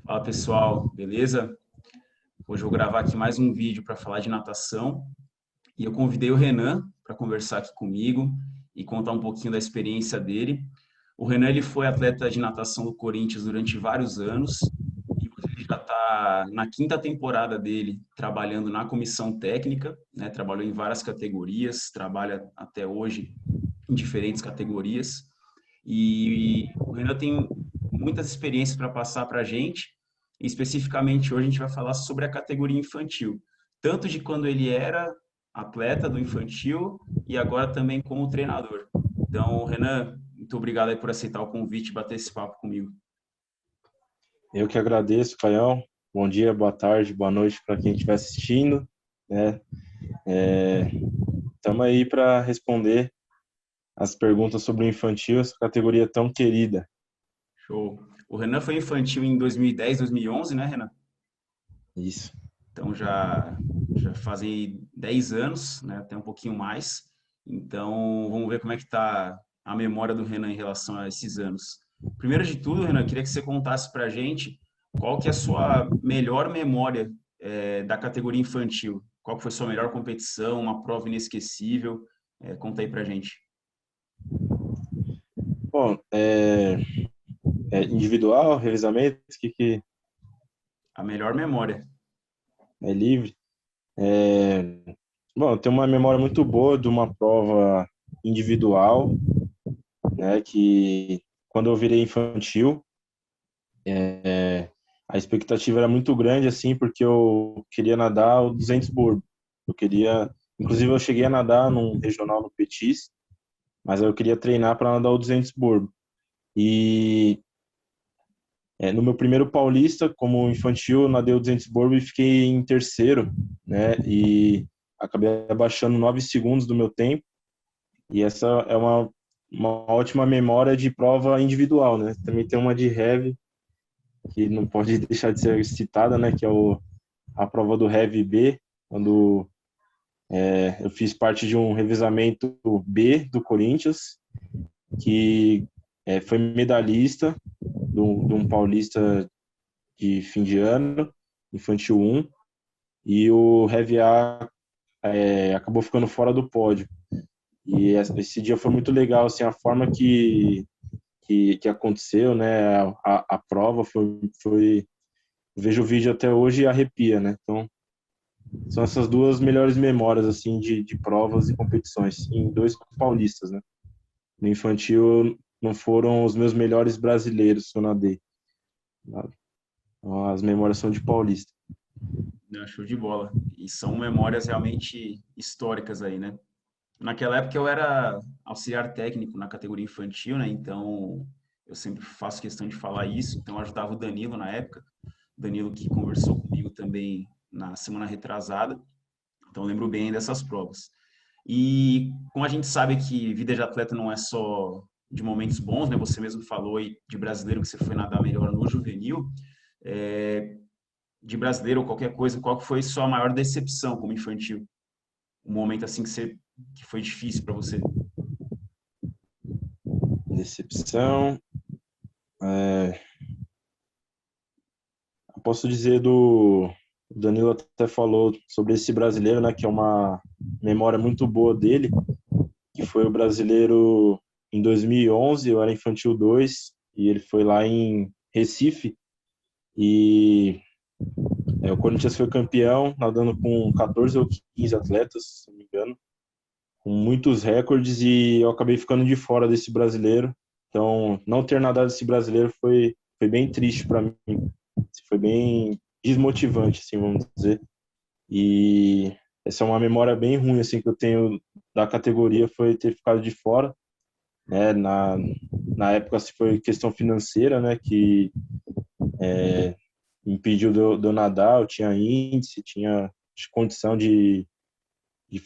Fala pessoal, beleza? Hoje eu vou gravar aqui mais um vídeo para falar de natação e eu convidei o Renan para conversar aqui comigo e contar um pouquinho da experiência dele. O Renan ele foi atleta de natação do Corinthians durante vários anos e hoje ele já está na quinta temporada dele trabalhando na comissão técnica, né? Trabalhou em várias categorias, trabalha até hoje em diferentes categorias e o Renan tem muitas experiências para passar para a gente. E especificamente hoje a gente vai falar sobre a categoria infantil, tanto de quando ele era atleta do infantil e agora também como treinador. Então, Renan, muito obrigado aí por aceitar o convite e bater esse papo comigo. Eu que agradeço, Caião. Bom dia, boa tarde, boa noite para quem estiver assistindo, né? Estamos aí para responder as perguntas sobre o infantil, essa categoria tão querida. Show. O Renan foi infantil em 2010, 2011, né, Renan? Isso. Então já fazem 10 anos, né, até um pouquinho mais. Então vamos ver como é que está a memória do Renan em relação a esses anos. Primeiro de tudo, Renan, queria que você contasse para a gente qual que é a sua melhor memória da categoria infantil. Qual que foi a sua melhor competição, uma prova inesquecível? Conta aí para a gente. Bom, é individual, revezamento, que A melhor memória. é livre. É, bom, eu tenho uma memória muito boa de uma prova individual, né? Que quando eu virei infantil, a expectativa era muito grande, assim, porque eu queria nadar o 200 borbo. Inclusive eu cheguei a nadar num regional no Petis, mas eu queria treinar para nadar o 200 borbo. E no meu primeiro Paulista, como infantil, eu nadei o 200 borbo e fiquei em terceiro, né? E acabei abaixando 9 segundos do meu tempo. E essa é uma ótima memória de prova individual, né? Também tem uma de heavy, que não pode deixar de ser citada, né? Que é a prova do Heavy B, quando eu fiz parte de um revezamento B do Corinthians, que foi medalhista de um paulista de fim de ano, infantil 1, e o Heavy A acabou ficando fora do pódio. E esse dia foi muito legal, assim, a forma que aconteceu, né? A prova foi. Vejo o vídeo até hoje e arrepia, né? Então, são essas duas melhores memórias, assim, de provas e competições, em dois paulistas, né? No infantil, não foram os meus melhores brasileiros que eu nadei. As memórias são de paulista. Não, show de bola. E são memórias realmente históricas aí, né? Naquela época eu era auxiliar técnico na categoria infantil, né? Então eu sempre faço questão de falar isso. Então eu ajudava o Danilo na época, Danilo que conversou comigo também na semana retrasada. Então eu lembro bem dessas provas. E como a gente sabe que vida de atleta não é só de momentos bons, né? Você mesmo falou aí de brasileiro que você foi nadar melhor no juvenil. É, de brasileiro ou qualquer coisa, qual que foi sua maior decepção como infantil? Um momento assim que foi difícil para você? Decepção. Eu posso dizer o Danilo até falou sobre esse brasileiro, né? Que é uma memória muito boa dele, que foi o brasileiro em 2011, eu era infantil 2, e ele foi lá em Recife, e o Corinthians foi campeão, nadando com 14 ou 15 atletas, se não me engano, com muitos recordes, e eu acabei ficando de fora desse brasileiro. Então, não ter nadado esse brasileiro foi bem triste para mim. Foi bem desmotivante, assim, vamos dizer. E essa é uma memória bem ruim, assim, que eu tenho da categoria, foi ter ficado de fora, né? Na época, assim, foi questão financeira, né? Que impediu de eu nadar. Eu tinha índice, tinha condição de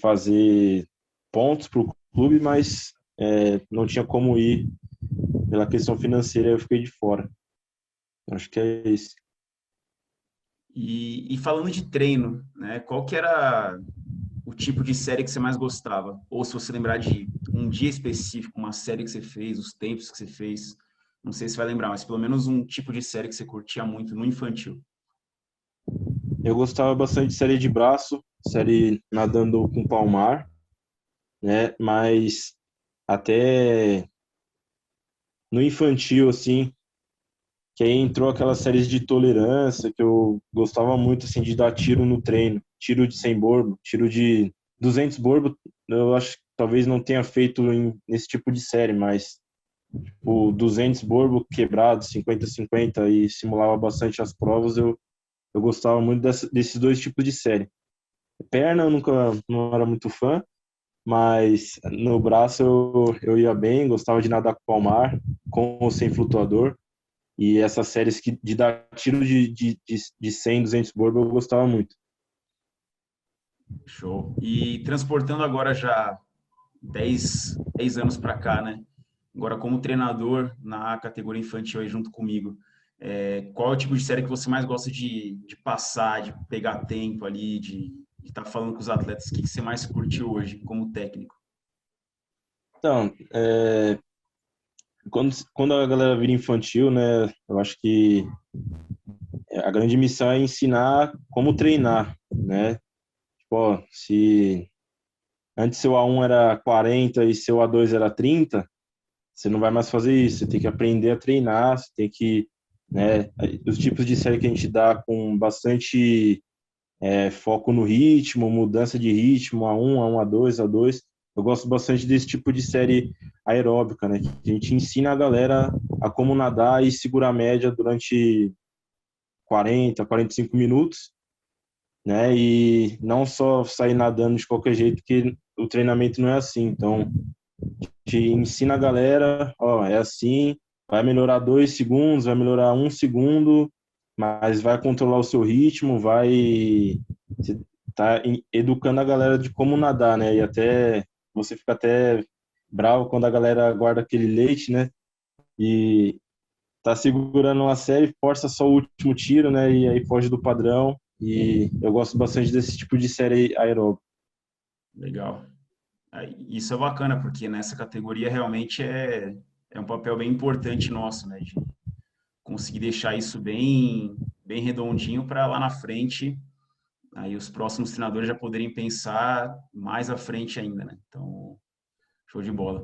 fazer pontos para o clube, mas não tinha como ir pela questão financeira, eu fiquei de fora. Acho que é isso. E falando de treino, né? Qual que era o tipo de série que você mais gostava? Ou se você lembrar de um dia específico, uma série que você fez, os tempos que você fez, Não sei se vai lembrar, mas pelo menos um tipo de série que você curtia muito no infantil. Eu gostava bastante de série de braço, série nadando com palmar, né? Mas até no infantil, assim, que aí entrou aquelas séries de tolerância que eu gostava muito, assim, de dar tiro no treino, tiro de 100 borbo, tiro de 200 borbo, eu acho que talvez não tenha feito nesse tipo de série, mas o 200 borbo quebrado, 50-50 e simulava bastante as provas, eu gostava muito desses dois tipos de série. Perna eu nunca não era muito fã, mas no braço eu ia bem, gostava de nadar com o palmar, com ou sem flutuador. E essas séries de dar tiro de 100, 200 borbo eu gostava muito. Show. E transportando agora já 10 anos para cá, né? Agora, como treinador na categoria infantil aí junto comigo, qual é o tipo de série que você mais gosta de passar, de pegar tempo ali, de estar falando com os atletas? O que você mais curte hoje como técnico? Então, quando a galera vira infantil, né, eu acho que a grande missão é ensinar como treinar, né? Tipo, ó, se antes seu A1 era 40 e seu A2 era 30, você não vai mais fazer isso. Você tem que aprender a treinar, você tem que, né, os tipos de série que a gente dá com bastante foco no ritmo, mudança de ritmo, A1, A1, A2, A2. Eu gosto bastante desse tipo de série aeróbica, né? Que a gente ensina a galera a como nadar e segurar a média durante 40, 45 minutos, né? E não só sair nadando de qualquer jeito, porque o treinamento não é assim. Então, a gente ensina a galera, ó, é assim, vai melhorar 2 segundos, vai melhorar 1 segundo, mas vai controlar o seu ritmo, vai você tá educando a galera de como nadar, né? E até você fica até bravo quando a galera guarda aquele leite, né? E tá segurando uma série, força só o último tiro, né? E aí foge do padrão. E eu gosto bastante desse tipo de série aeróbica. Legal. Isso é bacana, porque nessa categoria realmente é um papel bem importante nosso, né? De conseguir deixar isso bem redondinho para lá na frente, aí os próximos treinadores já poderem pensar mais à frente ainda, né? Então, show de bola.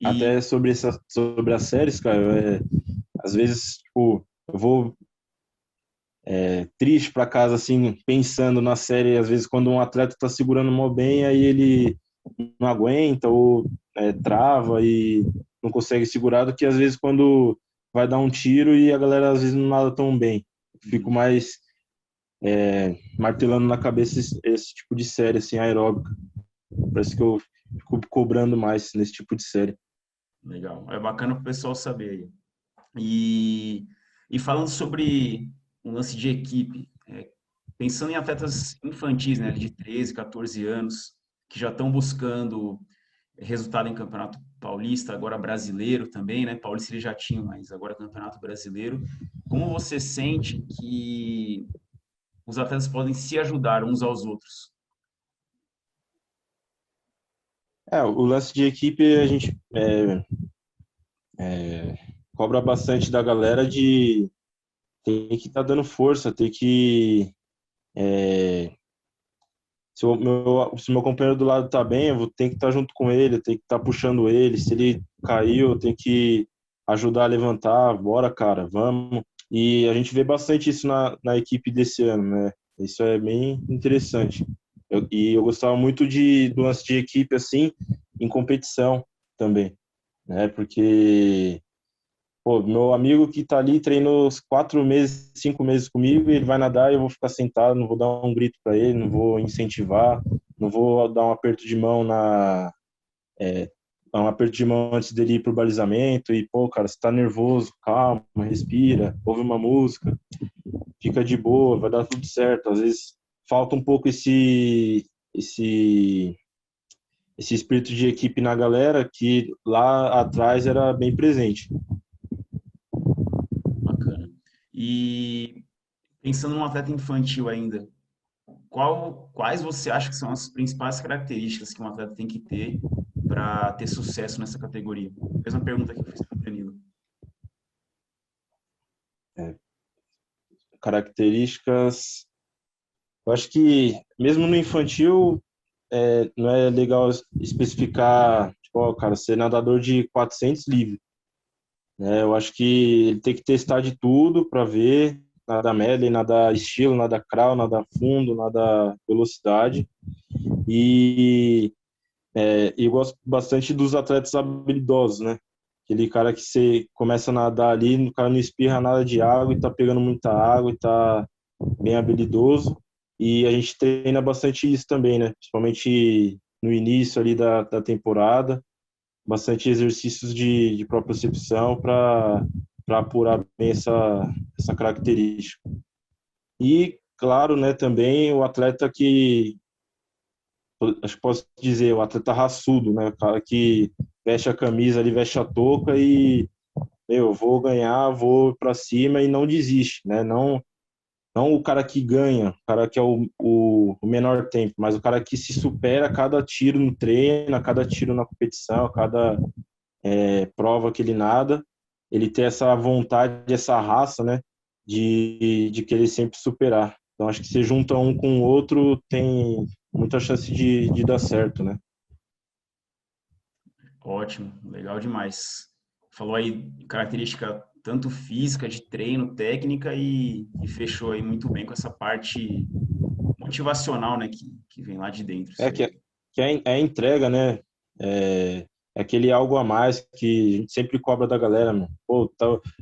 E Até sobre as séries, cara, às vezes, tipo, eu vou triste para casa, assim, pensando na série, às vezes quando um atleta tá segurando mó bem, aí ele não aguenta ou trava e não consegue segurar, do que às vezes quando vai dar um tiro e a galera às vezes não nada tão bem. Fico mais martelando na cabeça esse tipo de série, assim, aeróbica. Parece que eu fico cobrando mais nesse tipo de série. legal, é bacana para o pessoal saber aí. E, e falando sobre um lance de equipe, pensando em atletas infantis, né, de 13, 14 anos, que já estão buscando resultado em Campeonato Paulista, agora brasileiro também, né? Paulista ele já tinha, mas agora Campeonato Brasileiro. Como você sente que os atletas podem se ajudar uns aos outros? O lance de equipe a gente cobra bastante da galera de ter que estar dando força, ter que se o meu companheiro do lado tá bem, eu vou ter que estar junto com ele, eu tenho que estar puxando ele. Se ele caiu, eu tenho que ajudar a levantar. Bora, cara, vamos. E a gente vê bastante isso na equipe desse ano, né? Isso é bem interessante. E eu gostava muito do lance de equipe, assim, em competição também, né? Porque pô, meu amigo que tá ali treinou uns 4 meses, 5 meses comigo, e ele vai nadar e eu vou ficar sentado, não vou dar um grito para ele, não vou incentivar, não vou dar um aperto de mão um aperto de mão antes dele ir pro balizamento e, pô, cara, você tá nervoso, calma, respira, ouve uma música, fica de boa, vai dar tudo certo. Às vezes falta um pouco esse esse espírito de equipe na galera que lá atrás era bem presente. Bacana. E pensando num atleta infantil ainda, quais você acha que são as principais características que um atleta tem que ter para ter sucesso nessa categoria? Mesma pergunta que eu fiz para o Danilo. Características. Eu acho que, mesmo no infantil, não é legal especificar, tipo, ó, cara, ser nadador de 400 livre, né? Eu acho que ele tem que testar de tudo para ver, nada medley, nada estilo, nada crawl, nada fundo, nada velocidade. E, e eu gosto bastante dos atletas habilidosos, né? Aquele cara que você começa a nadar ali, o cara não espirra nada de água e tá pegando muita água e tá bem habilidoso. E a gente treina bastante isso também, né? Principalmente no início ali da temporada, bastante exercícios de propriocepção para apurar bem essa característica. E, claro, né, também o atleta que, acho que posso dizer, o atleta raçudo, né? O cara que veste a camisa ali, veste a touca e, eu vou ganhar, vou para cima e não desiste, né? Não o cara que ganha, o cara que é o menor tempo, mas o cara que se supera a cada tiro no treino, a cada tiro na competição, a cada prova que ele nada, ele tem essa vontade, essa raça, né, de querer sempre superar. Então, acho que se junta um com o outro, tem muita chance de dar certo, né? Ótimo, legal demais. Falou aí característica tanto física, de treino, técnica e fechou aí muito bem com essa parte motivacional, né, que vem lá de dentro, É isso que, aí. é a entrega, né? É aquele algo a mais que a gente sempre cobra da galera, meu. Pô,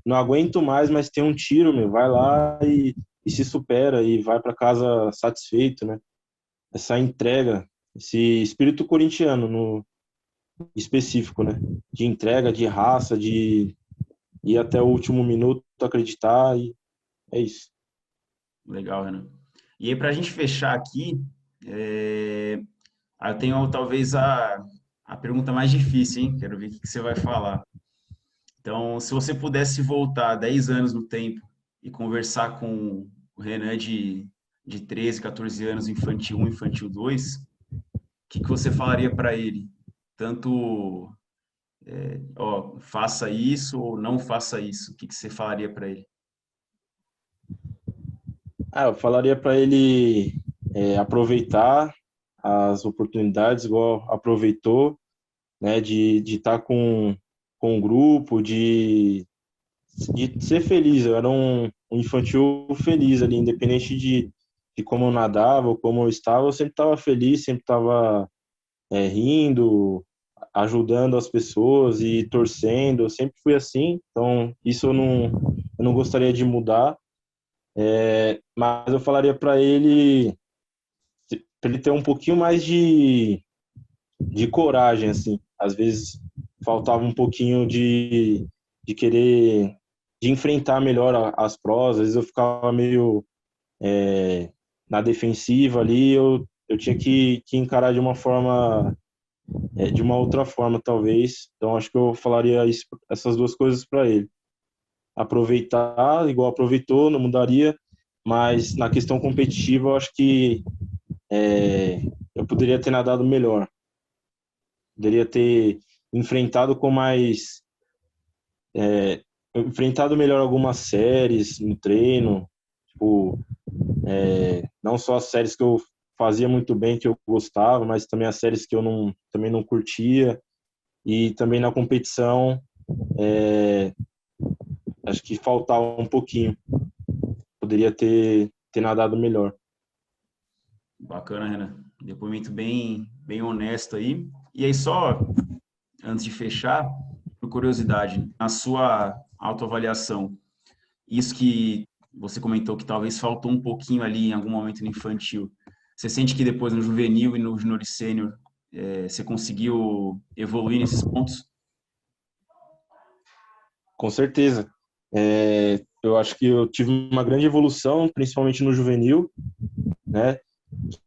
não aguento mais, mas tem um tiro, meu. Vai lá e se supera e vai para casa satisfeito, né? Essa entrega, esse espírito corintiano no específico, né? De entrega, de raça, de ir até o último minuto, acreditar e é isso. Legal, Renan. E aí, para a gente fechar aqui, eu tenho talvez a pergunta mais difícil, hein? Quero ver o que você vai falar. Então, se você pudesse voltar 10 anos no tempo e conversar com o Renan de 13, 14 anos, infantil 1, infantil 2, o que você falaria para ele? Tanto, ó, faça isso ou não faça isso. O que você falaria para ele? Eu falaria para ele aproveitar as oportunidades, igual aproveitou, né? De estar com um grupo, de ser feliz. Eu era um infantil feliz ali, independente de como eu nadava ou como eu estava, eu sempre estava feliz, sempre estava rindo, ajudando as pessoas e torcendo. Eu sempre fui assim, então isso eu não gostaria de mudar. Mas eu falaria para ele ter um pouquinho mais de coragem, assim. Às vezes faltava um pouquinho de querer, de enfrentar melhor as provas. Às vezes eu ficava meio na defensiva ali, eu tinha que encarar de uma forma, de uma outra forma, talvez. Então acho que eu falaria essas duas coisas para ele. Aproveitar, igual aproveitou, não mudaria, mas na questão competitiva eu acho que eu poderia ter nadado melhor, poderia ter enfrentado com mais, enfrentado melhor algumas séries no treino, tipo, não só as séries que eu fazia muito bem, que eu gostava, mas também as séries que eu também não curtia, e também na competição, acho que faltava um pouquinho, poderia ter nadado melhor. Bacana, Renan. Depoimento bem honesto aí. E aí, só antes de fechar, por curiosidade, na sua autoavaliação, isso que você comentou que talvez faltou um pouquinho ali em algum momento no infantil, você sente que depois no juvenil e no junior e sênior você conseguiu evoluir nesses pontos? Com certeza. Eu acho que eu tive uma grande evolução, principalmente no juvenil, né?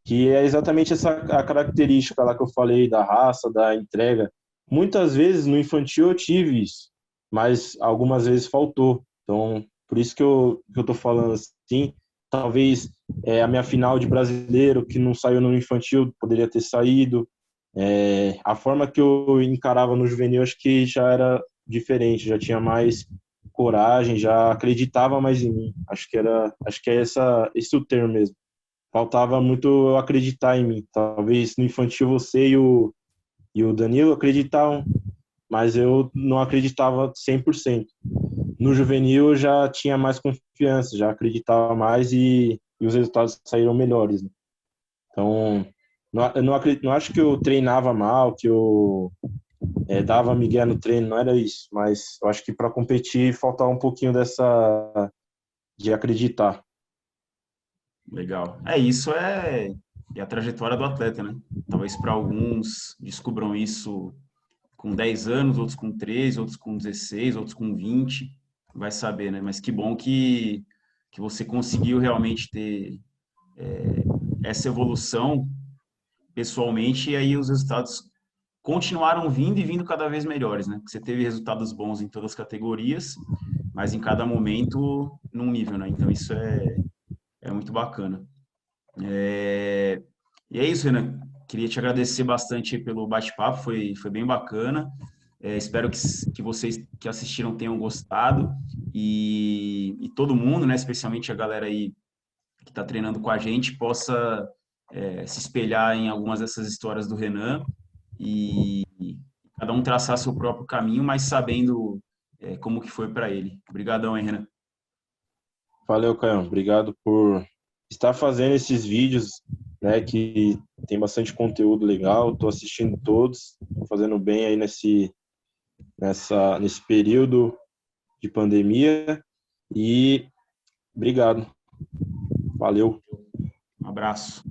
Que é exatamente essa a característica lá que eu falei da raça, da entrega. Muitas vezes no infantil eu tive isso, mas algumas vezes faltou. Então, por isso que eu tô falando assim, talvez a minha final de brasileiro que não saiu no infantil poderia ter saído. A forma que eu encarava no juvenil acho que já era diferente, já tinha mais coragem, já acreditava mais em mim. Acho que é esse o termo mesmo. Faltava muito eu acreditar em mim. Talvez no infantil você e o Danilo acreditavam, mas eu não acreditava 100%. No juvenil eu já tinha mais confiança, já acreditava mais e os resultados saíram melhores, né? Então, eu não, não acho que eu treinava mal, que eu dava migué no treino, não era isso, mas eu acho que para competir faltava um pouquinho de acreditar. Legal. Isso é a trajetória do atleta, né? Talvez para alguns descubram isso com 10 anos, outros com 13, outros com 16, outros com 20, vai saber, né? Mas que bom que você conseguiu realmente ter essa evolução pessoalmente e aí os resultados continuaram vindo e vindo cada vez melhores, né? Você teve resultados bons em todas as categorias, mas em cada momento num nível, né? Então isso é muito bacana. É, E é isso, Renan. Queria te agradecer bastante pelo bate-papo, foi bem bacana. Espero que vocês que assistiram tenham gostado e todo mundo, né, especialmente a galera aí que está treinando com a gente, possa se espelhar em algumas dessas histórias do Renan e cada um traçar seu próprio caminho, mas sabendo como que foi para ele. Obrigadão, hein, Renan. Valeu, Caio. Obrigado por estar fazendo esses vídeos, né, que tem bastante conteúdo legal. Estou assistindo todos, tô fazendo bem aí nesse período de pandemia. E obrigado. Valeu. Um abraço.